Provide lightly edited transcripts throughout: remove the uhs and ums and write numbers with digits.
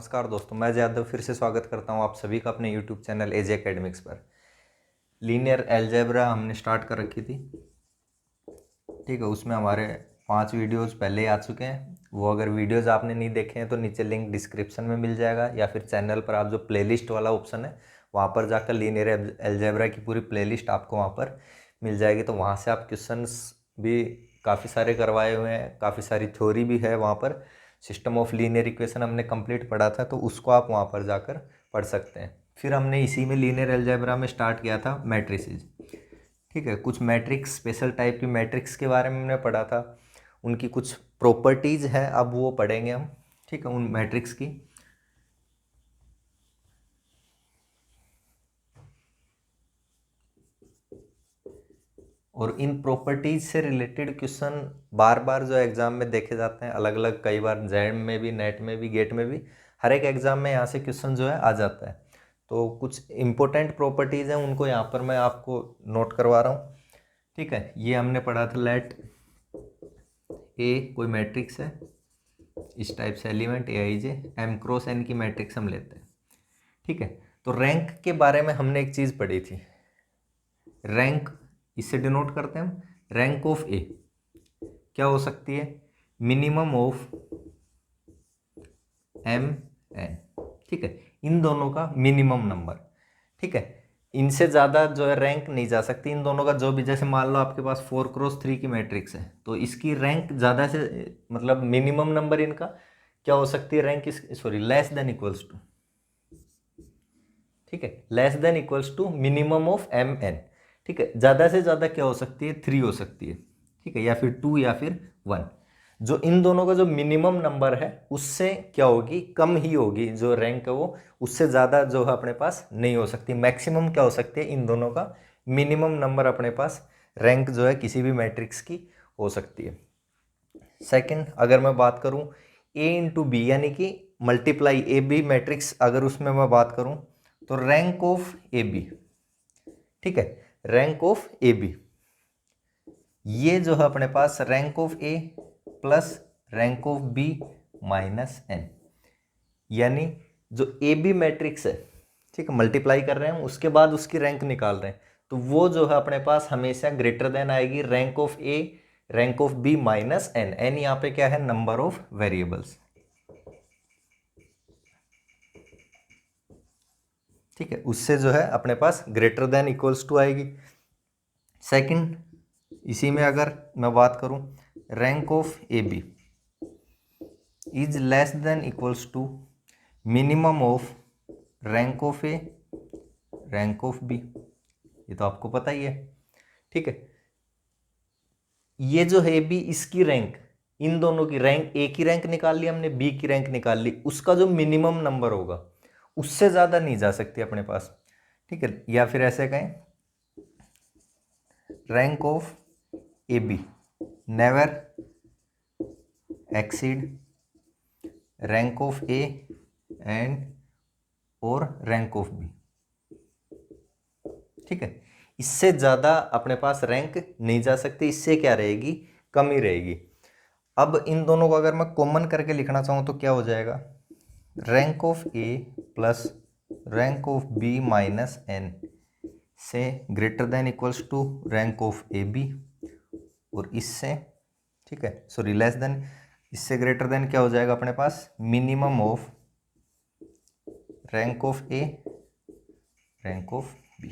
नमस्कार दोस्तों, मैं जय यादव फिर से स्वागत करता हूं आप सभी का अपने YouTube चैनल एजे एकेडमिक्स पर। लीनियर अलजेब्रा हमने स्टार्ट कर रखी थी, ठीक है। उसमें हमारे 5 वीडियोस पहले ही आ चुके हैं। वो अगर वीडियोस आपने नहीं देखे हैं तो नीचे लिंक डिस्क्रिप्शन में मिल जाएगा, या फिर चैनल पर आप जो प्लेलिस्ट वाला ऑप्शन है वहाँ पर जाकर लीनियर अलजेब्रा की पूरी प्लेलिस्ट आपको वहाँ पर मिल जाएगी। तो वहाँ से आप क्वेश्चंस भी काफ़ी सारे करवाए हुए हैं, काफ़ी सारी थ्योरी भी है वहाँ पर। सिस्टम ऑफ लीनियर इक्वेशन हमने कंप्लीट पढ़ा था, तो उसको आप वहाँ पर जाकर पढ़ सकते हैं। फिर हमने इसी में लीनियर अलजेब्रा में स्टार्ट किया था मैट्रिसेस, ठीक है। कुछ मैट्रिक्स, स्पेशल टाइप की मैट्रिक्स के बारे में हमने पढ़ा था, उनकी कुछ प्रॉपर्टीज़ है, अब वो पढ़ेंगे हम, ठीक है, उन मैट्रिक्स की। और इन प्रॉपर्टीज से रिलेटेड क्वेश्चन बार बार जो एग्जाम में देखे जाते हैं, अलग अलग, कई बार जैम में भी, नेट में भी, गेट में भी, हर एक एग्जाम में यहाँ से क्वेश्चन जो है आ जाता है। तो कुछ इंपॉर्टेंट प्रॉपर्टीज़ हैं, उनको यहाँ पर मैं आपको नोट करवा रहा हूँ, ठीक है। ये हमने पढ़ा था, लेट ए कोई मैट्रिक्स है, इस टाइप से एलिमेंट ए आई जे एम क्रॉस एन की मैट्रिक्स हम लेते हैं, ठीक है। तो रैंक के बारे में हमने एक चीज़ पढ़ी थी, रैंक, इससे डिनोट करते हैं हम, रैंक ऑफ ए क्या हो सकती है, मिनिमम ऑफ एम एन, ठीक है। इन दोनों का मिनिमम नंबर, ठीक है। इनसे ज़्यादा जो है रैंक नहीं जा सकती। इन दोनों का जो भी, जैसे मान लो आपके पास 4x3 की मैट्रिक्स है, तो इसकी रैंक ज़्यादा से, मतलब मिनिमम नंबर इनका क्या हो सकती है, rank sorry less than equals to, ठीक है, less than equals to minimum of M N, ठीक है। ज़्यादा से ज़्यादा क्या हो सकती है, 3 हो सकती है, ठीक है, या फिर 2 या फिर 1। जो इन दोनों का जो मिनिमम नंबर है उससे क्या होगी, कम ही होगी जो रैंक है वो, उससे ज़्यादा जो है अपने पास नहीं हो सकती। मैक्सिमम क्या हो सकती है, इन दोनों का मिनिमम नंबर अपने पास रैंक जो है किसी भी मैट्रिक्स की हो सकती है। सेकंड, अगर मैं बात करूं ए इंटू बी, यानी कि मल्टीप्लाई ए बी मैट्रिक्स, अगर उसमें मैं बात करूं तो रैंक ऑफ ए बी, ठीक है, रैंक ऑफ ए बी, ये जो है अपने पास rank of A plus rank of B minus n, यानी जो ए बी मैट्रिक्स है, ठीक है, मल्टीप्लाई कर रहे हैं उसके बाद उसकी रैंक निकाल रहे हैं, तो वो जो है अपने पास हमेशा ग्रेटर देन आएगी rank of A rank of B minus N. N यहाँ पे क्या है, नंबर ऑफ वेरिएबल्स, ठीक है, उससे जो है अपने पास ग्रेटर देन इक्वल्स टू आएगी। सेकंड, इसी में अगर मैं बात करूं, rank of A B is less than equals to minimum of rank of A rank of B, ये तो आपको पता ही है, ठीक है। ये जो है बी, इसकी रैंक, इन दोनों की रैंक, ए की रैंक निकाल ली हमने, बी की रैंक निकाल ली, उसका जो मिनिमम नंबर होगा उससे ज़्यादा नहीं जा सकती अपने पास, ठीक है। या फिर ऐसे कहें, rank of A be never exceed rank of A and और रैंक ऑफ बी, ठीक है। इससे ज़्यादा अपने पास रैंक नहीं जा सकती, इससे क्या रहेगी, कम ही रहेगी। अब इन दोनों को अगर मैं कॉमन करके लिखना चाहूँ तो क्या हो जाएगा, rank of A plus rank of B minus n से greater than equals to rank of A B, और इससे, ठीक है, सॉरी लेस देन, इससे ग्रेटर देन क्या हो जाएगा अपने पास, minimum of rank of A rank of B,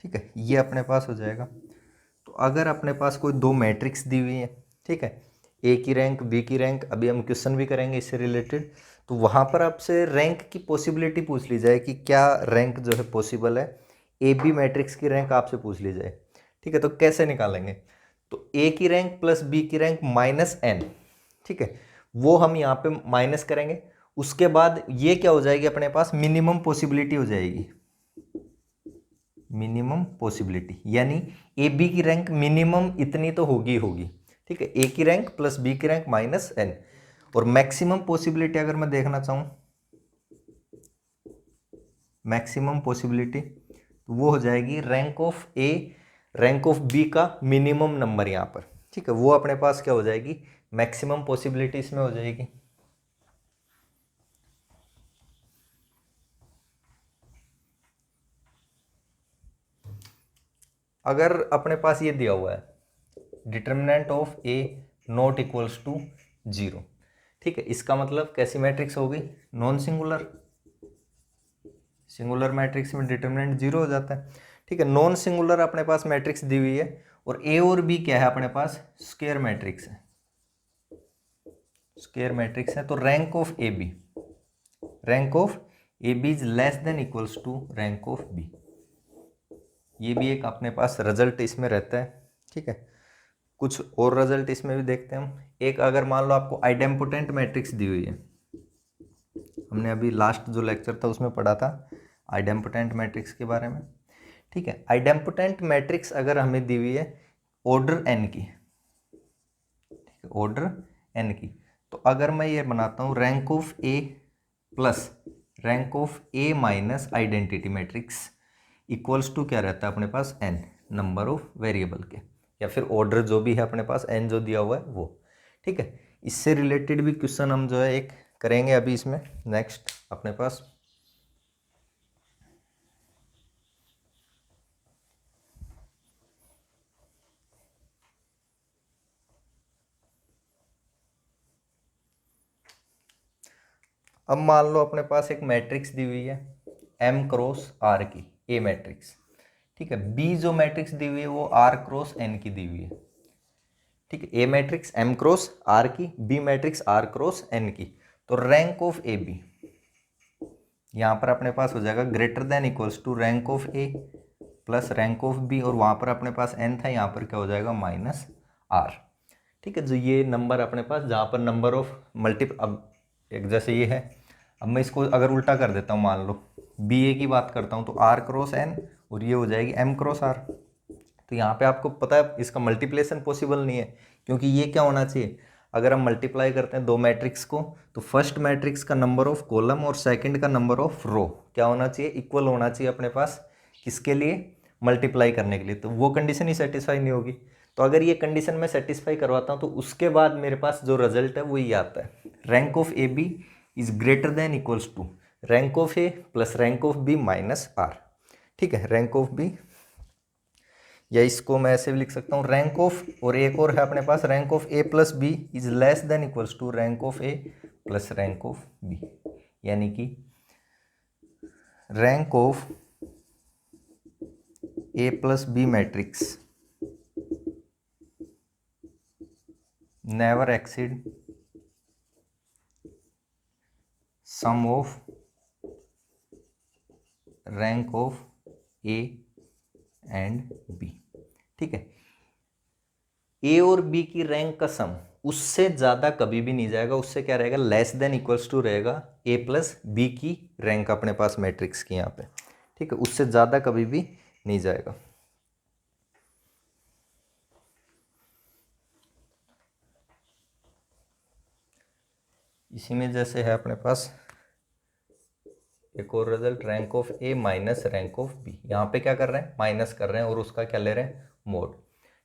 ठीक है, ये अपने पास हो जाएगा। तो अगर अपने पास कोई दो मैट्रिक्स दी हुई है, ठीक है, ए की रैंक बी की रैंक, अभी हम क्वेश्चन भी करेंगे इससे रिलेटेड, तो वहाँ पर आपसे रैंक की पॉसिबिलिटी पूछ ली जाए कि क्या रैंक जो है पॉसिबल है, ए बी मैट्रिक्स की रैंक आपसे पूछ ली जाए, ठीक है। तो कैसे निकालेंगे, तो ए की रैंक प्लस बी की रैंक माइनस एन, ठीक है, वो हम यहाँ पे माइनस करेंगे, उसके बाद ये क्या हो जाएगी अपने पास, मिनिमम पॉसिबिलिटी हो जाएगी, मिनिमम पॉसिबिलिटी, यानी ए बी की रैंक मिनिमम इतनी तो होगी होगी, ठीक है, ए की रैंक प्लस बी की रैंक माइनस एन। और मैक्सिमम पॉसिबिलिटी अगर मैं देखना चाहूँ, मैक्सिमम पॉसिबिलिटी तो वो हो जाएगी rank of A rank of B का मिनिमम नंबर यहाँ पर, ठीक है, वो अपने पास क्या हो जाएगी, मैक्सिमम पॉसिबिलिटी इसमें हो जाएगी। अगर अपने पास ये दिया हुआ है determinant of A not equals to 0, ठीक है, इसका मतलब कैसी मैट्रिक्स होगी, नॉन सिंगुलर। सिंगुलर मैट्रिक्स में डिटर्मिनेंट 0 हो जाता है, ठीक है। नॉन सिंगुलर अपने पास मैट्रिक्स दी हुई है और ए और बी क्या है अपने पास, स्क्वायर मैट्रिक्स है, स्क्वायर मैट्रिक्स है। तो rank of A B, rank of A B is less than equals to rank of B. ये भी एक अपने पास रिजल्ट इसमें रहता है, ठीक है। कुछ और रिजल्ट इसमें भी देखते हैं हम। एक अगर मान लो आपको आइडेम्पोटेंट मैट्रिक्स दी हुई है, हमने अभी लास्ट जो लेक्चर था उसमें पढ़ा था आइडेम्पोटेंट मैट्रिक्स के बारे में, ठीक है। आइडेम्पोटेंट मैट्रिक्स अगर हमें दी हुई है ऑर्डर एन की, ठीक है, ऑर्डर एन की, तो अगर मैं ये बनाता हूँ rank of A plus rank of A minus identity matrix equals to क्या रहता है अपने पास, एन नंबर ऑफ वेरिएबल के, या फिर ऑर्डर जो भी है अपने पास एन जो दिया हुआ है वो, ठीक है। इससे रिलेटेड भी क्वेश्चन हम जो है एक करेंगे अभी इसमें नेक्स्ट अपने पास। अब मान लो अपने पास एक मैट्रिक्स दी हुई है एम क्रॉस आर की, ए मैट्रिक्स, ठीक है। बी जो मैट्रिक्स दी हुई है वो आर क्रॉस एन की दी हुई है, ठीक है। A matrix M cross R की, B matrix R cross N की। तो रैंक ऑफ ए बी यहाँ पर अपने पास हो जाएगा greater than equals to rank of A plus rank of B, और वहाँ पर अपने पास एन था, यहाँ पर क्या हो जाएगा माइनस आर, ठीक है। जो ये नंबर अपने पास जहाँ पर नंबर ऑफ अब एक जैसे ये है, अब मैं इसको अगर उल्टा कर देता हूँ, मान लो बी ए की बात करता हूँ तो आर क्रॉस एन और ये हो जाएगी एम क्रॉस आर। तो यहाँ पे आपको पता है इसका मल्टीप्लेशन पॉसिबल नहीं है, क्योंकि ये क्या होना चाहिए, अगर हम मल्टीप्लाई करते हैं दो मैट्रिक्स को तो फर्स्ट मैट्रिक्स का नंबर ऑफ कॉलम और सेकंड का नंबर ऑफ रो क्या होना चाहिए, इक्वल होना चाहिए अपने पास, किसके लिए, मल्टीप्लाई करने के लिए। तो वो कंडीशन ही सेटिस्फाई नहीं होगी। तो अगर ये कंडीशन मैं सेटिस्फाई करवाता हूँ तो उसके बाद मेरे पास जो रिजल्ट है वो ये आता है, rank of A B is greater than equals to rank of A plus rank of B minus are, ठीक है। रैंक ऑफ बी, या इसको मैं ऐसे भी लिख सकता हूँ रैंक ऑफ, और एक और है अपने पास rank of A plus B is less than equals to rank of A plus rank of B, यानी कि rank of A plus B matrix never exceed sum of rank of A and B, ठीक है। ए और B की rank का सम उससे ज़्यादा कभी भी नहीं जाएगा, उससे क्या रहेगा, लेस देन इक्वल्स टू रहेगा ए प्लस बी की रैंक अपने पास मैट्रिक्स की यहाँ पे, ठीक है। उससे ज़्यादा कभी भी नहीं जाएगा। इसी में जैसे है अपने पास एक और result rank of A minus rank of B, यहाँ पे क्या कर रहे हैं, माइनस कर रहे हैं और उसका क्या ले रहे हैं, मोड,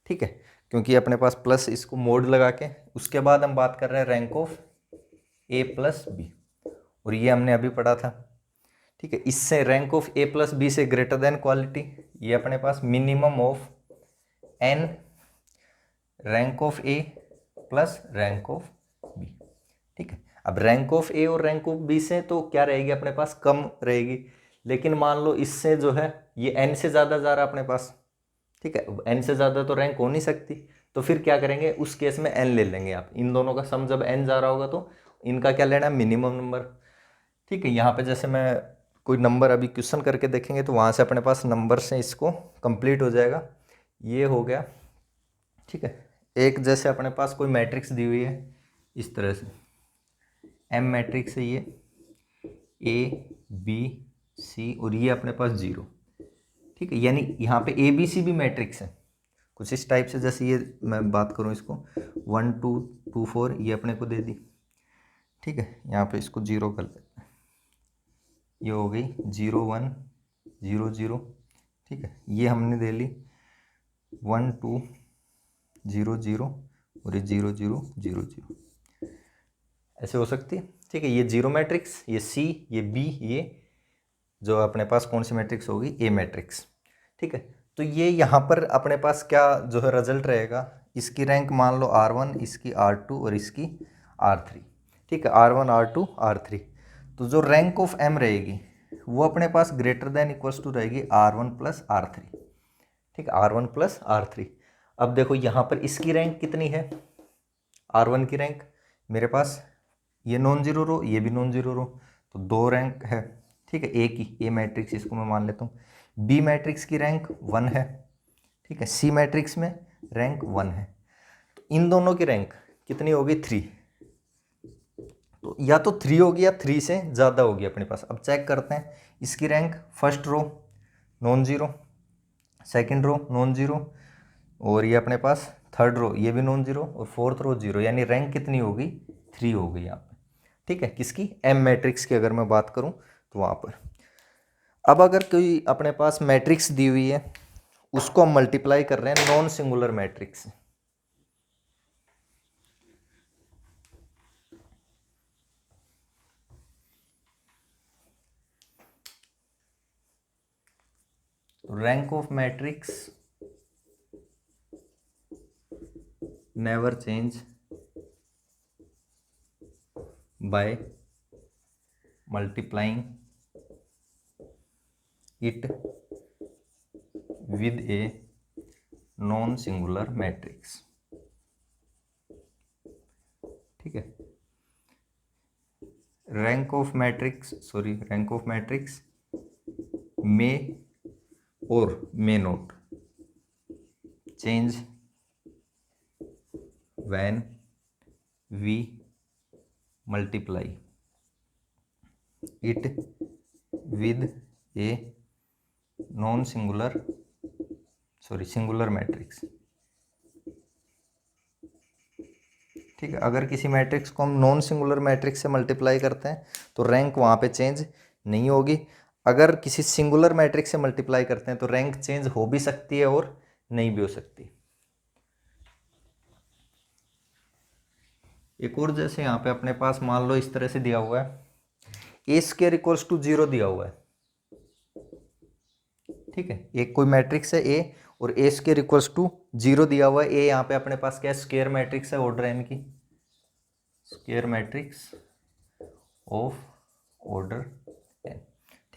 ठीक है। क्योंकि अपने पास प्लस, इसको मोड लगा के उसके बाद हम बात कर रहे हैं rank of A plus B, और ये हमने अभी पढ़ा था, ठीक है। इससे rank of A plus B से ग्रेटर देन क्वालिटी, ये अपने पास minimum of n rank of A plus rank of B, ठीक है। अब रैंक ऑफ ए और रैंक ऑफ बी से तो क्या रहेगी अपने पास, कम रहेगी, लेकिन मान लो इससे जो है ये एन से ज़्यादा जा रहा है अपने पास, ठीक है। एन से ज़्यादा तो रैंक हो नहीं सकती, तो फिर क्या करेंगे, उस केस में एन ले लेंगे आप, इन दोनों का सम जब एन जा रहा होगा तो इनका क्या लेना है, मिनिमम नंबर, ठीक है। यहाँ पे जैसे मैं कोई नंबर अभी क्वेश्चन करके देखेंगे तो वहाँ से अपने पास नंबर से इसको कंप्लीट हो जाएगा, ये हो गया, ठीक है। एक जैसे अपने पास कोई मैट्रिक्स दी हुई है इस तरह से, एम मैट्रिक्स है ये, ए बी सी और ये अपने पास 0, ठीक है। यानी यहाँ पे ए बी सी भी मैट्रिक्स है कुछ इस टाइप से, जैसे ये मैं बात करूँ इसको 1 2 2 4 ये अपने को दे दी, ठीक है। यहाँ पे इसको 0 कर देते हैं, ये हो गई 0 1 0 0, ठीक है। ये हमने दे ली 1 2 0 0 और ये 0 0 0 0, ऐसे हो सकती है, ठीक है। ये 0 मैट्रिक्स, ये सी, ये बी, ये जो अपने पास कौन सी मैट्रिक्स होगी, ए मैट्रिक्स, ठीक है। तो ये यहाँ पर अपने पास क्या जो है रिजल्ट रहेगा, इसकी रैंक मान लो R1, इसकी R2 और इसकी R3, ठीक है, R1 R2 R3। तो जो रैंक ऑफ M रहेगी वो अपने पास ग्रेटर देन इक्वल्स टू रहेगी R1 प्लस R3, ठीक है, R1 प्लस R3। अब देखो यहाँ पर इसकी रैंक कितनी है, R1 की रैंक मेरे पास ये नॉन जीरो रो, ये भी नॉन जीरो रो, तो 2 रैंक है, ठीक है, ए की, ए मैट्रिक्स इसको मैं मान लेता हूँ। बी मैट्रिक्स की रैंक 1 है, ठीक है, सी मैट्रिक्स में रैंक 1 है। तो इन दोनों की रैंक कितनी होगी, 3। तो या तो 3 होगी या 3 से ज़्यादा होगी अपने पास। अब चेक करते हैं, इसकी rank first row non zero, second row non zero, और ये अपने पास थर्ड रो ये भी नॉन जीरो, और फोर्थ रो जीरो, यानी रैंक कितनी होगी, 3 होगी यहाँ पे, ठीक है, किसकी, एम मैट्रिक्स की अगर मैं बात करूँ तो वहाँ पर। अब अगर कोई अपने पास मैट्रिक्स दी हुई है, उसको हम मल्टीप्लाई कर रहे हैं नॉन सिंगुलर मैट्रिक्स से, rank of matrix never change by multiplying it with a non singular matrix, ठीक है। रैंक ऑफ मैट्रिक्स मे और may not change when we multiply it with a singular matrix, ठीक है। अगर किसी मैट्रिक्स को हम नॉन सिंगुलर मैट्रिक्स से मल्टीप्लाई करते हैं तो रैंक वहाँ पे चेंज नहीं होगी। अगर किसी सिंगुलर मैट्रिक्स से मल्टीप्लाई करते हैं तो रैंक चेंज हो भी सकती है और नहीं भी हो सकती। एक और, जैसे यहाँ पे अपने पास मान लो इस तरह से दिया हुआ है, ए स्क्वायर इक्वल्स टू 0 दिया हुआ है, ठीक है, एक कोई मैट्रिक्स है ए और ए स्क्वायर इक्वल्स टू 0 दिया हुआ है। ए यहाँ पे अपने पास क्या है, स्क्वायर मैट्रिक्स है, ऑर्डर एन की, square matrix of order N,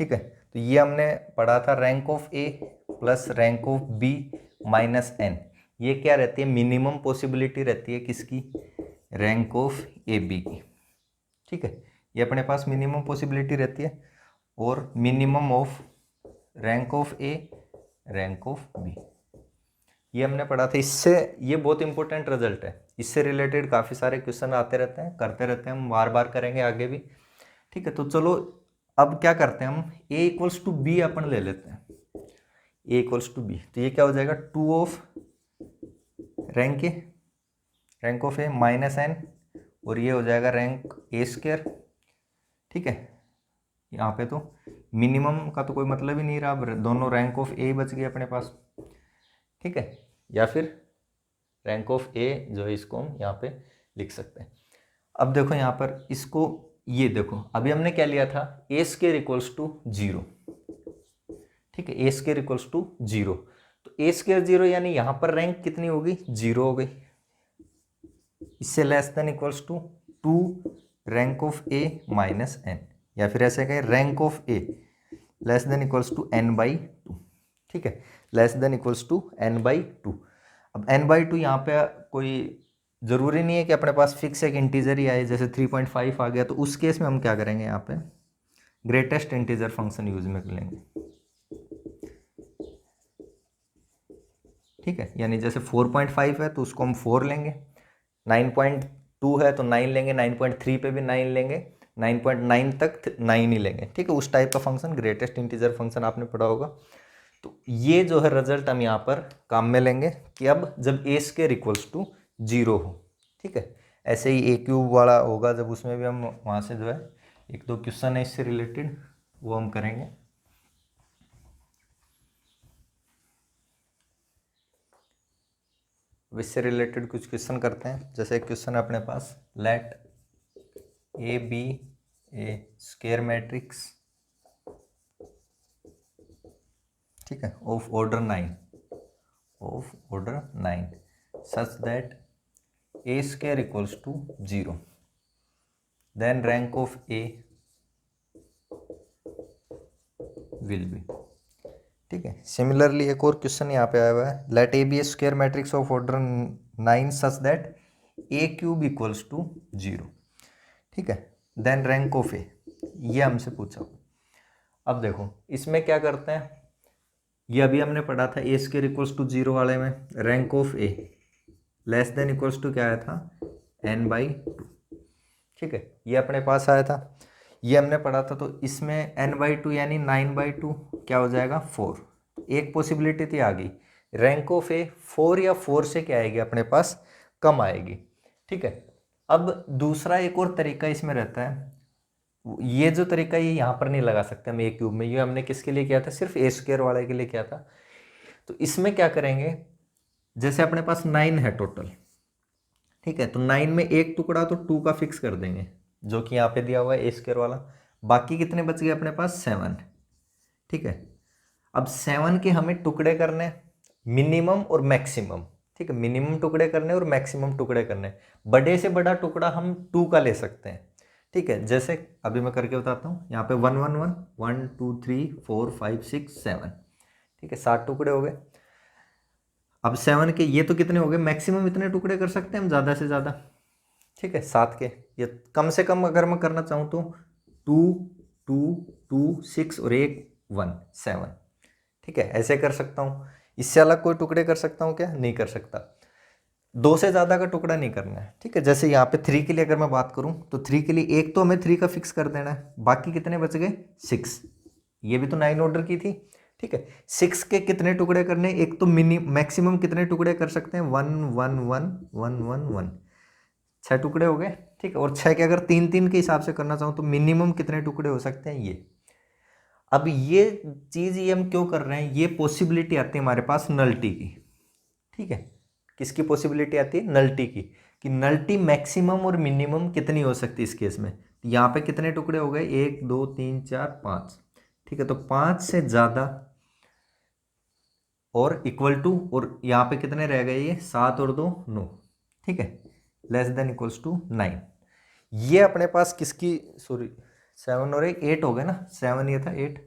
ठीक है। तो ये हमने पढ़ा था rank of A plus rank of B minus N, ये क्या रहती है, मिनिमम पॉसिबिलिटी रहती है किसकी, रैंक ऑफ ए बी की, ठीक है, ये अपने पास मिनिमम पॉसिबिलिटी रहती है, और minimum of rank of A rank of B, ये हमने पढ़ा था। इससे ये बहुत इंपॉर्टेंट रिजल्ट है, इससे रिलेटेड काफ़ी सारे क्वेश्चन आते रहते हैं, करते रहते हैं, हम बार बार करेंगे आगे भी, ठीक है। तो चलो अब क्या करते हैं, हम ए इक्वल्स टू बी अपन ले लेते हैं, ए इक्वल्स टू बी, तो ये क्या हो जाएगा, 2 of rank of A minus N, और ये हो जाएगा रैंक ए स्क्वायर, ठीक है। यहाँ पे तो मिनिमम का तो कोई मतलब ही नहीं रहा, दोनों रैंक ऑफ ए बच गए अपने पास, ठीक है, या फिर रैंक ऑफ ए जो है इसको हम यहाँ पे लिख सकते हैं। अब देखो यहाँ पर इसको, ये देखो अभी हमने क्या लिया था, ए स्क्वायर इक्वल्स टू 0, ठीक है, ए स्क्वायर इक्वल्स टू 0, तो ए स्क्वायर 0 यानी यहाँ पर रैंक कितनी होगी, 0 हो गई। इससे less than equals to 2 rank of A minus N, या फिर ऐसे कहें rank of A less than equals to n by 2, ठीक है, less than equals to n by 2। अब n बाई 2 यहाँ पे कोई ज़रूरी नहीं है कि अपने पास फिक्स एक इंटीजर ही आए, जैसे 3.5 आ गया, तो उस केस में हम क्या करेंगे, यहाँ पे ग्रेटेस्ट इंटीजर फंक्शन यूज में कर लेंगे, ठीक है, यानी जैसे 4.5 है तो उसको हम 4 लेंगे, 9.2 है तो 9 लेंगे, 9.3 पे भी 9 लेंगे, 9.9 तक 9 ही लेंगे, ठीक है, उस टाइप का फंक्शन ग्रेटेस्ट इंटीजर फंक्शन आपने पढ़ा होगा। तो ये जो है रिजल्ट हम यहाँ पर काम में लेंगे कि अब जब ए स्क्वायर इक्वल्स टू 0 हो, ठीक है, ऐसे ही ए क्यूब वाला होगा जब, उसमें भी हम वहाँ से जो है 1-2 क्वेश्चन है इससे रिलेटेड, वो हम करेंगे। इससे रिलेटेड कुछ क्वेश्चन करते हैं, जैसे एक क्वेश्चन है अपने पास, let A B a square matrix, ठीक है, of order 9, of order 9 such that a square equals to 0, then rank of a will be। ठीक है, सिमिलरली एक और क्वेश्चन यहाँ पे आया हुआ है, let A B a square matrix of order 9 such that A cube equals to 0। ठीक है, देन रैंक ऑफ ए, ये हमसे पूछा। अब देखो इसमें क्या करते हैं, ये अभी हमने पढ़ा था ए स्क्वायर इक्वल्स टू 0 वाले में rank of A less than equals to क्या आया था n/2। ठीक है, ये अपने पास आया था, ये हमने पढ़ा था। तो इसमें n/2 यानी 9/2 क्या हो जाएगा 4। एक पॉसिबिलिटी थी आ गई, रैंक ऑफ ए 4 या 4 से क्या आएगी अपने पास कम आएगी। ठीक है, अब दूसरा एक और तरीका इसमें रहता है, ये जो तरीका ये यहाँ पर नहीं लगा सकते हम ए क्यूब में, ये हमने किसके लिए किया था, सिर्फ ए स्क्वायर वाले के लिए किया था। तो इसमें क्या करेंगे, जैसे अपने पास 9 है टोटल, ठीक है, तो 9 में एक टुकड़ा तो 2 का फिक्स कर देंगे जो कि यहाँ पे दिया हुआ है ए स्क्वायर वाला। बाकी कितने बच गए अपने पास 7। ठीक है, अब 7 के हमें टुकड़े करने मिनिमम और मैक्सिमम। ठीक है, मिनिमम टुकड़े करने और मैक्सिमम टुकड़े करने। बड़े से बड़ा टुकड़ा हम 2 का ले सकते हैं। ठीक है, जैसे अभी मैं करके बताता हूँ, यहाँ पे 1 1 1 1 2 3 4 5 6 7। ठीक है, 7 टुकड़े हो गए। अब 7 के ये तो कितने हो गए, मैक्सिमम इतने टुकड़े कर सकते हैं हम ज़्यादा से ज़्यादा। ठीक है, 7 के ये कम से कम अगर मैं करना चाहूँ तो 2 2 2 6 और 1 1 7। ठीक है, ऐसे कर सकता हूँ। इससे अलग कोई टुकड़े कर सकता हूँ क्या, नहीं कर सकता। 2 से ज़्यादा का टुकड़ा नहीं करना है। ठीक है, जैसे यहाँ पे 3 के लिए अगर मैं बात करूँ तो 3 के लिए एक तो हमें 3 का फिक्स कर देना है, बाकी कितने बच गए 6। ये भी तो 9 ऑर्डर की थी। ठीक है, 6 के कितने टुकड़े करने, एक तो मैक्सिमम कितने टुकड़े कर सकते हैं 1 1 1 1 1 1, 6 टुकड़े हो गए। ठीक है, और 6 के अगर 3 3 के हिसाब से करना चाहूँ तो मिनिमम कितने टुकड़े हो सकते हैं ये। अब ये चीज़ ये हम क्यों कर रहे हैं, ये पॉसिबिलिटी आती है हमारे पास नल्टी की। ठीक है, किसकी पॉसिबिलिटी आती है, नल्टी की, कि नल्टी मैक्सिमम और मिनिमम कितनी हो सकती है इस केस में। यहाँ पे कितने टुकड़े हो गए 1 2 3 4 5। ठीक है, तो 5 से ज़्यादा और इक्वल टू, और यहाँ पे कितने रह गए ये 7 और 2 9। ठीक है, लेस देन इक्वल्स टू 9। ये अपने पास किसकी, सॉरी 7 और 1 8 हो गए ना, 7 ये था 8।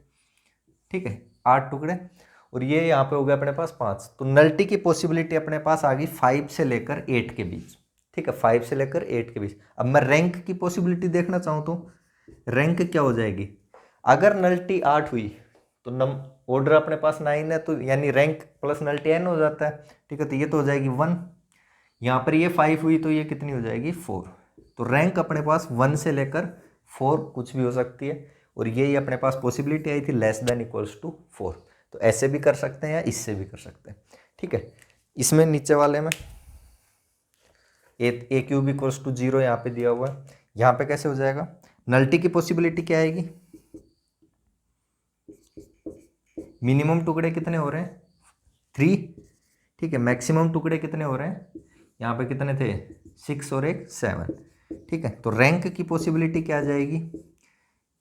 ठीक है, 8 टुकड़े, और ये यहाँ पे हो गया अपने पास 5। तो नल्टी की पॉसिबिलिटी अपने पास आ गई 5 से लेकर 8 के बीच। ठीक है, 5 से लेकर 8 के बीच। अब मैं रैंक की पॉसिबिलिटी देखना चाहूँ तो रैंक क्या हो जाएगी, अगर नल्टी 8 हुई तो ऑर्डर अपने पास 9 है, तो यानी रैंक प्लस नल्टी n हो जाता है। ठीक है, तो ये तो हो जाएगी 1। यहाँ पर ये 5 हुई तो ये कितनी हो जाएगी 4। तो रैंक अपने पास 1 से लेकर 4 कुछ भी हो सकती है, और ये अपने पास पॉसिबिलिटी आई थी लेस देन इक्वल्स टू 4। तो ऐसे भी कर सकते हैं या इससे भी कर सकते हैं। ठीक है, इसमें नीचे वाले में ए क्यूब इक्वल्स टू 0 यहाँ पे दिया हुआ है, यहाँ पे कैसे हो जाएगा, नल्टी की पॉसिबिलिटी क्या आएगी, मिनिमम टुकड़े कितने हो रहे हैं 3। ठीक है, मैक्सिमम टुकड़े कितने हो रहे हैं, यहाँ पे कितने थे 6 और 1 7। ठीक है, तो रैंक की पॉसिबिलिटी क्या आ जाएगी,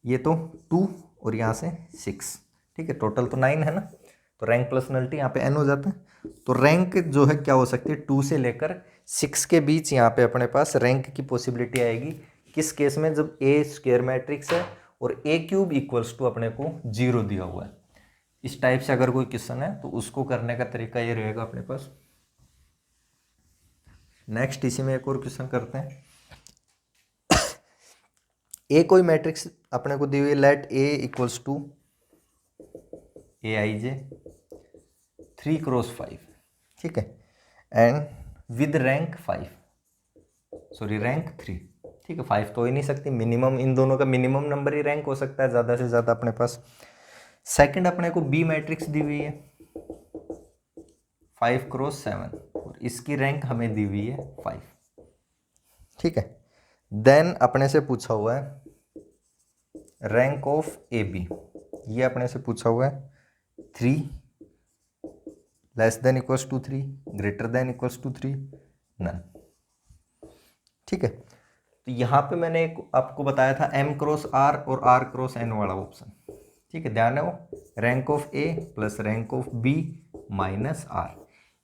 ये तो 2 और यहाँ से 6। ठीक है, टोटल तो 9 है ना, तो रैंक प्लस नल्टी यहाँ पे n हो जाता है। तो रैंक जो है क्या हो सकती है 2 से लेकर 6 के बीच, यहाँ पे अपने पास रैंक की पॉसिबिलिटी आएगी किस केस में, जब ए स्क्वायर मैट्रिक्स है और ए क्यूब इक्वल्स टू अपने को 0 दिया हुआ है। इस टाइप से अगर कोई क्वेश्चन है तो उसको करने का तरीका ये रहेगा अपने पास। नेक्स्ट इसी में एक और क्वेश्चन करते हैं। ए कोई मैट्रिक्स अपने को दी हुई, let A equals to aij 3 cross 5। ठीक है, and with rank 5, sorry rank 3। ठीक है, 5 तो हो ही नहीं सकती, मिनिमम इन दोनों का मिनिमम नंबर ही रैंक हो सकता है ज़्यादा से ज़्यादा अपने पास। सेकंड अपने को बी मैट्रिक्स दी हुई है 5 क्रॉस 7, और इसकी रैंक हमें दी हुई है 5। ठीक है, देन अपने से पूछा हुआ है रैंक ऑफ ए बी, ये अपने से पूछा हुआ है 3 less than equals to 3 greater than equals to 3 none. ठीक है, तो यहाँ पे मैंने आपको बताया था m क्रॉस r और r क्रॉस n वाला ऑप्शन। ठीक है, ध्यान है वो rank of A plus rank of B minus r,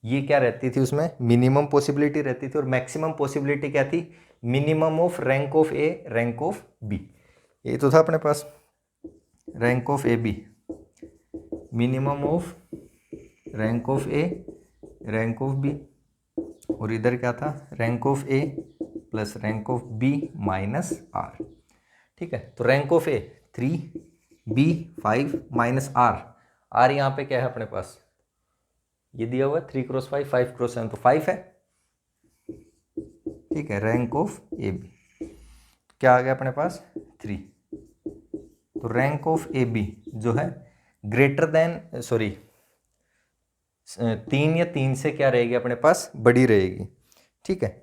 ये क्या रहती थी उसमें, मिनिमम पॉसिबिलिटी रहती थी, और मैक्सिमम पॉसिबिलिटी क्या थी, minimum of rank of A rank of B. ये तो था अपने पास rank of A B, minimum of rank of A rank of B, और इधर क्या था, rank of A plus rank of B minus are. ठीक है, तो rank of A 3, B 5 minus r, r यहाँ पे क्या है अपने पास, ये दिया हुआ है 3 क्रॉस 5 5 क्रॉस 7 तो 5 है। ठीक है, रैंक ऑफ ए बी क्या आ गया अपने पास 3। तो रैंक ऑफ ए बी जो है ग्रेटर देन सॉरी 3 या 3 से क्या रहेगी अपने पास, बड़ी रहेगी। ठीक है,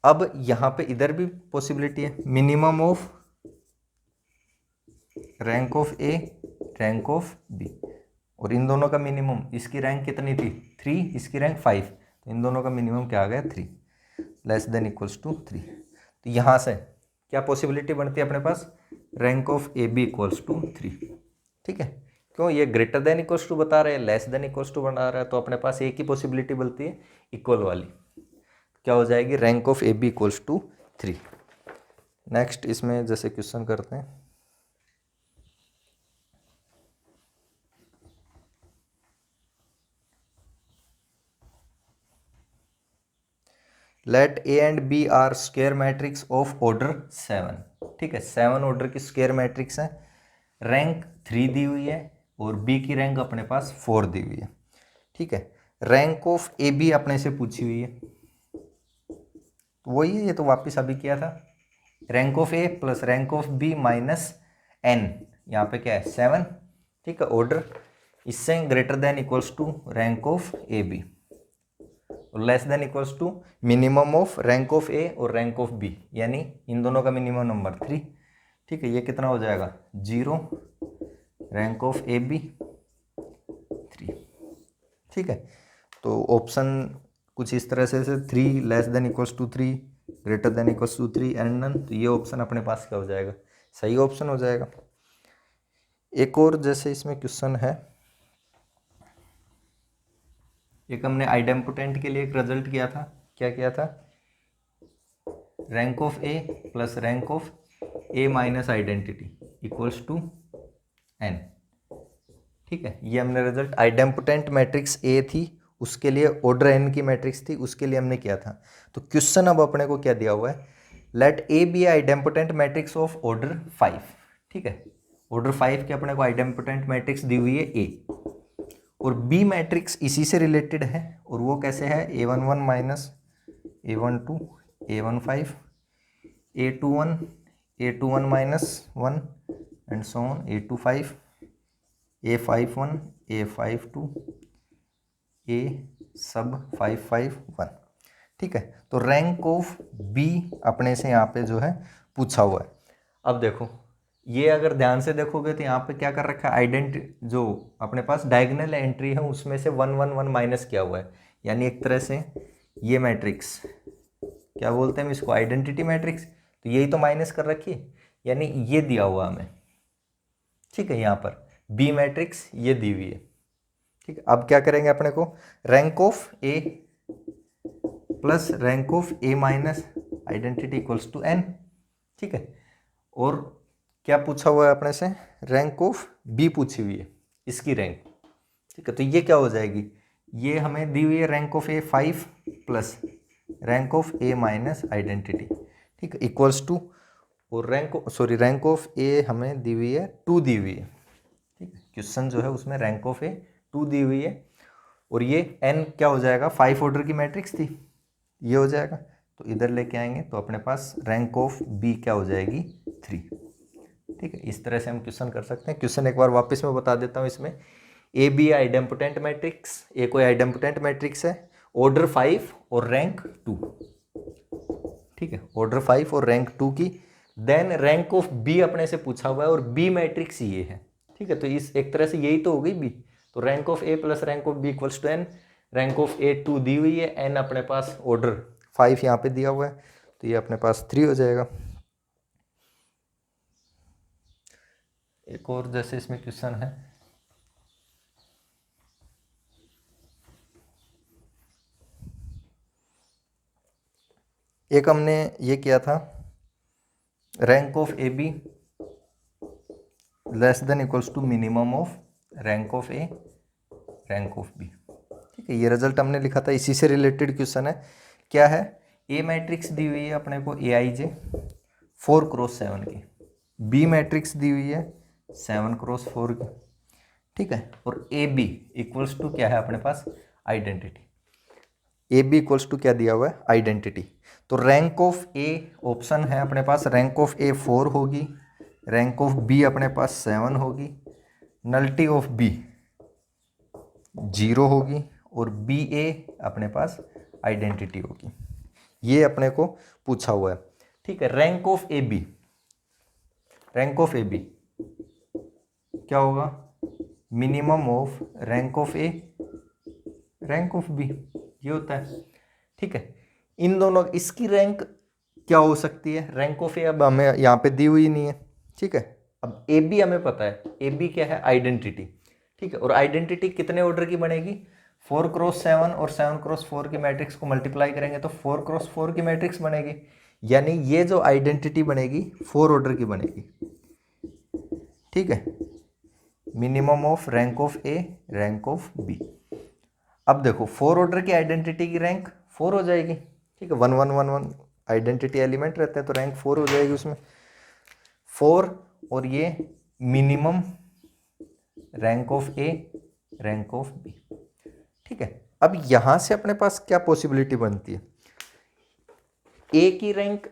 अब यहाँ पे इधर भी पॉसिबिलिटी है, minimum of rank of A rank of B, और इन दोनों का मिनिमम, इसकी रैंक कितनी थी 3, इसकी रैंक 5, तो इन दोनों का मिनिमम क्या आ गया 3, लेस देन इक्वल्स टू 3। तो यहाँ से क्या पॉसिबिलिटी बनती है अपने पास, rank of A B equals to 3। ठीक है, क्यों, ये ग्रेटर देन इक्वल्स टू बता रहे हैं, लेस देन इक्वल्स टू बता रहा है, तो अपने पास एक ही पॉसिबिलिटी बनती है इक्वल वाली, क्या हो जाएगी, rank of A B equals to 3। Next इसमें जैसे क्वेश्चन करते हैं, let A and B are square matrix of order 7। ठीक है, 7 ऑर्डर की स्क्वायर मैट्रिक्स है, रैंक 3 दी हुई है, और बी की रैंक अपने पास 4 दी हुई है। ठीक है, रैंक ऑफ ए बी अपने से पूछी हुई है, तो वही है, ये तो वापस अभी किया था, rank of A plus rank of B minus n, यहाँ पे क्या है 7। ठीक है, ऑर्डर इससे greater than equals to rank of A B, और less than equals to minimum of rank of A और रैंक ऑफ बी, यानी इन दोनों का मिनिमम नंबर 3। ठीक है, ये कितना हो जाएगा 0, रैंक ऑफ ए बी 3। ठीक है, तो ऑप्शन कुछ इस तरह से 3 less than equals to 3 greater than equals to 3 and none, तो ये ऑप्शन अपने पास क्या हो जाएगा, सही ऑप्शन हो जाएगा। एक और जैसे इसमें क्वेश्चन है, एक हमने आइडेम्पोटेंट के लिए एक रिजल्ट किया था, क्या किया था, rank of A plus rank of A minus identity equals to N. ठीक है, ये हमने रिजल्ट, आइडेम्पोटेंट मैट्रिक्स ए थी, उसके लिए ऑर्डर एन की मैट्रिक्स थी, उसके लिए हमने किया था। तो क्वेश्चन अब अपने को क्या दिया हुआ है, let A be idempotent matrix of order 5। ठीक है, ऑर्डर 5 की अपने को आइडेम्पोटेंट मैट्रिक्स दी हुई है ए, और बी मैट्रिक्स इसी से रिलेटेड है, और वो कैसे है, A11 minus A12 A15 A21 A21 minus 1 and so on A25 A51 A52 A सब 551। ठीक है, तो रैंक ऑफ बी अपने से यहाँ पे जो है पूछा हुआ है। अब देखो, ये अगर ध्यान से देखोगे तो यहाँ पे क्या कर रखा है, आइडेंट जो अपने पास डायगोनल एंट्री है उसमें से 1 1 1 माइनस किया हुआ है, यानी एक तरह से ये मैट्रिक्स क्या बोलते हैं हम इसको, आइडेंटिटी मैट्रिक्स, तो यही तो माइनस कर रखी है, यानी ये दिया हुआ हमें। ठीक है, यहाँ पर बी मैट्रिक्स ये दी हुई है। ठीक है, अब क्या करेंगे अपने को, rank of A plus rank of A minus identity equals to N. ठीक है, और क्या पूछा हुआ है अपने से, रैंक ऑफ बी पूछी हुई है, इसकी रैंक। ठीक है, तो ये क्या हो जाएगी, ये हमें दी हुई है rank of A 5 plus rank of A minus identity. ठीक है, इक्वल्स टू, और रैंक ऑफ ए हमें दी हुई है 2 दी हुई है। ठीक है, क्वेश्चन जो है उसमें रैंक ऑफ ए 2 दी हुई है, और ये एन क्या हो जाएगा, 5 ऑर्डर की मैट्रिक्स थी, ये हो जाएगा, तो इधर लेके आएंगे तो अपने पास रैंक ऑफ बी क्या हो जाएगी 3। ठीक है, इस तरह से हम क्वेश्चन कर सकते हैं। क्वेश्चन एक बार वापस मैं बता देता हूँ, इसमें ए बी आइडेम्पोटेंट मैट्रिक्स, ए कोई आइडेम्पोटेंट मैट्रिक्स है, ऑर्डर 5 और रैंक 2। ठीक है, ऑर्डर 5 और रैंक 2 की, देन रैंक ऑफ बी अपने से पूछा हुआ है, और बी मैट्रिक्स ये है। ठीक है, तो इस एक तरह से यही तो हो गई बी, तो rank of A plus rank of B equals to n, rank of A 2 दी हुई है, एन अपने पास ऑर्डर 5 यहाँ पे दिया हुआ है, तो ये अपने पास 3 हो जाएगा। एक और जैसे इसमें क्वेश्चन है, एक हमने ये किया था rank of A B less than equals to minimum of rank of A rank of B. ठीक है, ये रिजल्ट हमने लिखा था, इसी से रिलेटेड क्वेश्चन है। क्या है, ए मैट्रिक्स दी हुई है अपने को ए आई जे 4x7 की, बी मैट्रिक्स दी हुई है 7x4 की। ठीक है, और ए बी इक्वल्स टू क्या है अपने पास, identity. A B equals to क्या दिया हुआ है, आइडेंटिटी। तो रैंक ऑफ ए ऑप्शन है अपने पास, रैंक ऑफ ए 4 होगी, रैंक ऑफ बी अपने पास 7 होगी, नल्टी ऑफ बी 0 होगी, और बी ए अपने पास आइडेंटिटी होगी। ये अपने को पूछा हुआ है। ठीक है, rank of A B, rank of A B क्या होगा, minimum of rank of A rank of B, ये होता है। ठीक है, इन दोनों, इसकी रैंक क्या हो सकती है, रैंक ऑफ ए अब हमें यहाँ पे दी हुई नहीं है। ठीक है, अब ए बी हमें पता है, ए बी क्या है, आइडेंटिटी। ठीक है, और आइडेंटिटी कितने ऑर्डर की बनेगी, 4x7 और 7x4 की मैट्रिक्स को मल्टीप्लाई करेंगे तो 4x4 की मैट्रिक्स बनेगी। यानी ये जो आइडेंटिटी बनेगी 4 ऑर्डर की बनेगी। ठीक है, minimum of rank of A rank of B. अब देखो 4 ऑर्डर की आइडेंटिटी की रैंक 4 हो जाएगी। ठीक है, 1 1 1 1 आइडेंटिटी एलिमेंट रहते हैं तो रैंक 4 हो जाएगी उसमें 4, और ये minimum rank of A rank of B. ठीक है, अब यहां से अपने पास क्या पॉसिबिलिटी बनती है, ए की रैंक,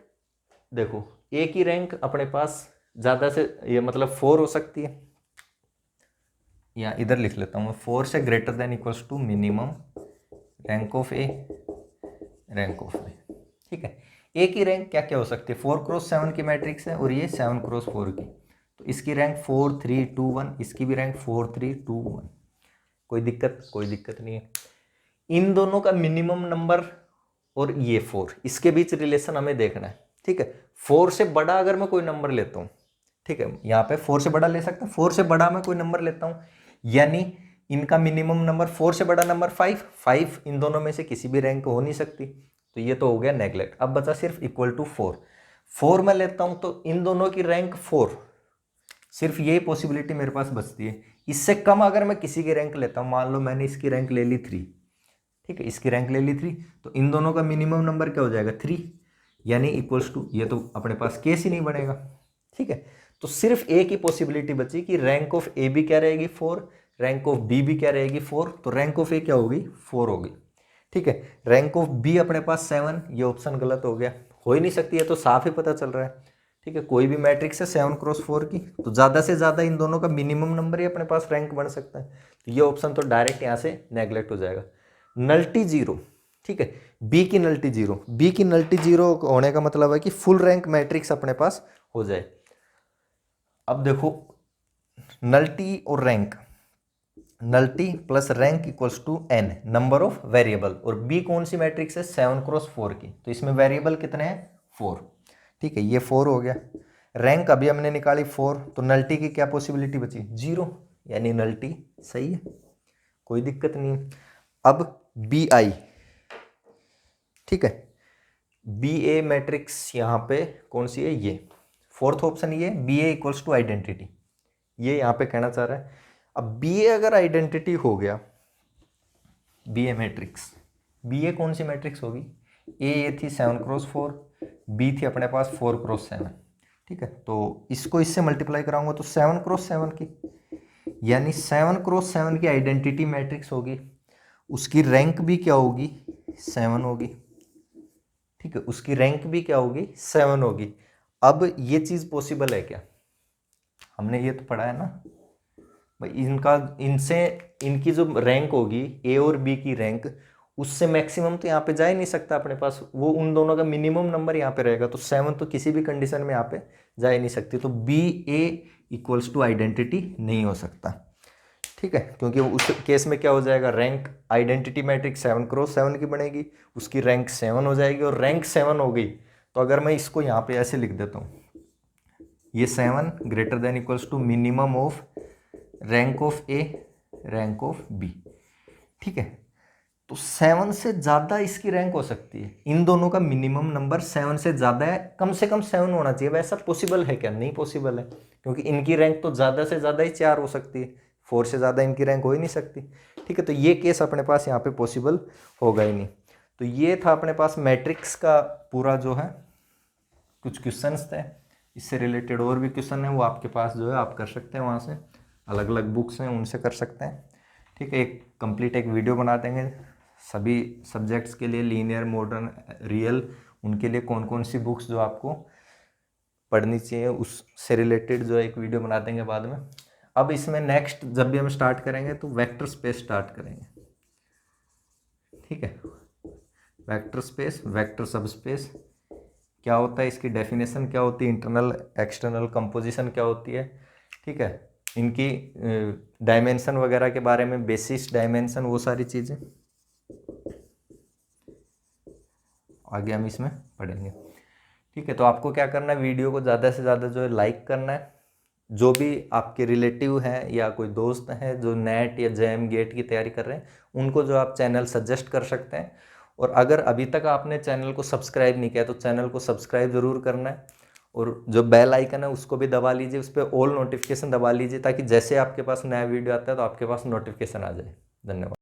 देखो ए की रैंक अपने पास ज्यादा से, ये मतलब 4 हो सकती है, या इधर लिख लेता हूँ 4 से greater than equals to minimum rank of A rank of B. ठीक है, ए की रैंक क्या क्या हो सकती है, 4x7 की मैट्रिक्स है और ये 7x4 की, तो इसकी रैंक 4 3 2 1, इसकी भी रैंक 4 3 2 1। कोई दिक्कत नहीं है। इन दोनों का मिनिमम नंबर और ये 4, इसके बीच रिलेशन हमें देखना है। ठीक है, 4 से बड़ा अगर मैं कोई नंबर लेता हूँ, ठीक है, यहाँ पे 4 से बड़ा ले सकता हूँ, 4 से बड़ा मैं कोई नंबर लेता हूँ, यानी इनका मिनिमम नंबर 4 से बड़ा नंबर 5 इन दोनों में से किसी भी रैंक हो नहीं सकती, तो ये तो हो गया नेगलेक्ट। अब बचा सिर्फ इक्वल टू 4 मैं लेता हूँ तो इन दोनों की रैंक 4, सिर्फ यही पॉसिबिलिटी मेरे पास बचती है। इससे कम अगर मैं किसी की रैंक लेता हूँ, मान लो मैंने इसकी रैंक ले ली 3, ठीक है, इसकी रैंक ले ली 3, तो इन दोनों का मिनिमम नंबर क्या हो जाएगा 3, यानी इक्वल्स टू, ये तो अपने पास केस ही नहीं बनेगा। ठीक है, तो सिर्फ ए की पॉसिबिलिटी बची कि रैंक ऑफ ए भी क्या रहेगी 4, रैंक ऑफ बी भी क्या रहेगी 4, तो रैंक ऑफ ए क्या होगी 4 होगी। ठीक है, रैंक ऑफ बी अपने पास 7, ये ऑप्शन गलत हो गया, हो ही नहीं सकती है, तो साफ ही पता चल रहा है। ठीक है, कोई भी मैट्रिक्स है 7x4 की, तो ज़्यादा से ज़्यादा इन दोनों का मिनिमम नंबर ही अपने पास रैंक बन सकता है, तो ये ऑप्शन तो डायरेक्ट यहाँ से नेग्लेक्ट हो जाएगा। नल्टी 0, ठीक है, बी की नल्टी 0, बी की नल्टी 0 होने का मतलब है कि फुल रैंक मैट्रिक्स अपने पास हो जाए। अब देखो नल्टी और rank, nullity plus rank equals to N number of variable, और बी कौन सी मैट्रिक्स है 7x4 की, तो इसमें वेरिएबल कितने हैं 4। ठीक है, ये 4 हो गया, रैंक अभी हमने निकाली 4, तो नल्टी की क्या पॉसिबिलिटी बची 0, यानी नल्टी सही है, कोई दिक्कत नहीं है। अब बी आई, ठीक है, बी ए मैट्रिक्स यहाँ पे कौन सी है, ये फोर्थ ऑप्शन, ये B A equals to identity, ये यहाँ पे कहना चाह रहा है। अब बी ए अगर आइडेंटिटी हो गया, बी ए मैट्रिक्स, बी ए कौन सी मैट्रिक्स होगी, ए थी 7x4, बी थी अपने पास 4x7। ठीक है, तो इसको इससे मल्टीप्लाई कराऊंगा तो 7x7 की, यानी 7x7 की आइडेंटिटी मैट्रिक्स होगी, उसकी रैंक भी क्या होगी 7 होगी। ठीक है, उसकी रैंक भी क्या होगी 7 होगी। अब ये चीज़ पॉसिबल है क्या, हमने ये तो पढ़ा है ना भाई, इनका इनसे इनकी जो रैंक होगी ए और बी की रैंक, उससे मैक्सिमम तो यहाँ पे जा ही नहीं सकता अपने पास, वो उन दोनों का मिनिमम नंबर यहाँ पे रहेगा, तो 7 तो किसी भी कंडीशन में यहाँ पे जा ही नहीं सकती, तो B A equals to identity नहीं हो सकता। ठीक है, क्योंकि उस केस में क्या हो जाएगा, रैंक आइडेंटिटी मैट्रिक्स 7x7 की बनेगी, उसकी रैंक 7 हो जाएगी, और रैंक 7 हो गई तो अगर मैं इसको यहाँ पे ऐसे लिख देता हूँ, ये 7 greater than equals to minimum of rank of A rank of B. ठीक है, तो 7 से ज़्यादा इसकी रैंक हो सकती है। इन दोनों का मिनिमम नंबर 7 से ज़्यादा है, कम से कम 7 होना चाहिए। वैसा पॉसिबल है क्या? नहीं पॉसिबल है, क्योंकि इनकी रैंक तो ज़्यादा से ज़्यादा ही 4 हो सकती है, 4 से ज़्यादा इनकी रैंक हो ही नहीं सकती। ठीक है, तो ये केस अपने पास यहाँ पे पॉसिबल होगा ही नहीं। तो ये था अपने पास मैट्रिक्स का पूरा जो है कुछ क्वेश्चंस थे। इससे रिलेटेड और भी क्वेश्चन है, वो आपके पास जो है आप कर सकते हैं, वहाँ से अलग अलग बुक्स हैं उनसे कर सकते हैं। ठीक है, एक कंप्लीट एक वीडियो बना देंगे सभी सब्जेक्ट्स के लिए, लीनियर, मॉडर्न, रियल, उनके लिए कौन कौन सी बुक्स जो आपको पढ़नी चाहिए उससे रिलेटेड जो है एक वीडियो बना देंगे बाद में। अब इसमें नेक्स्ट जब भी हम स्टार्ट करेंगे तो वेक्टर स्पेस स्टार्ट करेंगे। ठीक है, वेक्टर स्पेस, वेक्टर सबस्पेस क्या होता है, इसकी डेफिनेशन क्या होती है, इंटरनल एक्सटर्नल कंपोजिशन क्या होती है। ठीक है, इनकी डायमेंशन वगैरह के बारे में, बेसिस डायमेंशन, वो सारी चीज़ें आगे हम इसमें पढ़ेंगे। ठीक है, तो आपको क्या करना है, वीडियो को ज़्यादा से ज़्यादा जो है लाइक करना है। जो भी आपके रिलेटिव हैं या कोई दोस्त हैं जो नेट या जेम गेट की तैयारी कर रहे हैं, उनको जो आप चैनल सजेस्ट कर सकते हैं। और अगर अभी तक आपने चैनल को सब्सक्राइब नहीं किया तो चैनल को सब्सक्राइब ज़रूर करना है, और जो बेल आइकन है उसको भी दबा लीजिए, उस पर ऑल नोटिफिकेशन दबा लीजिए, ताकि जैसे आपके पास नया वीडियो आता है तो आपके पास नोटिफिकेशन आ जाए। धन्यवाद।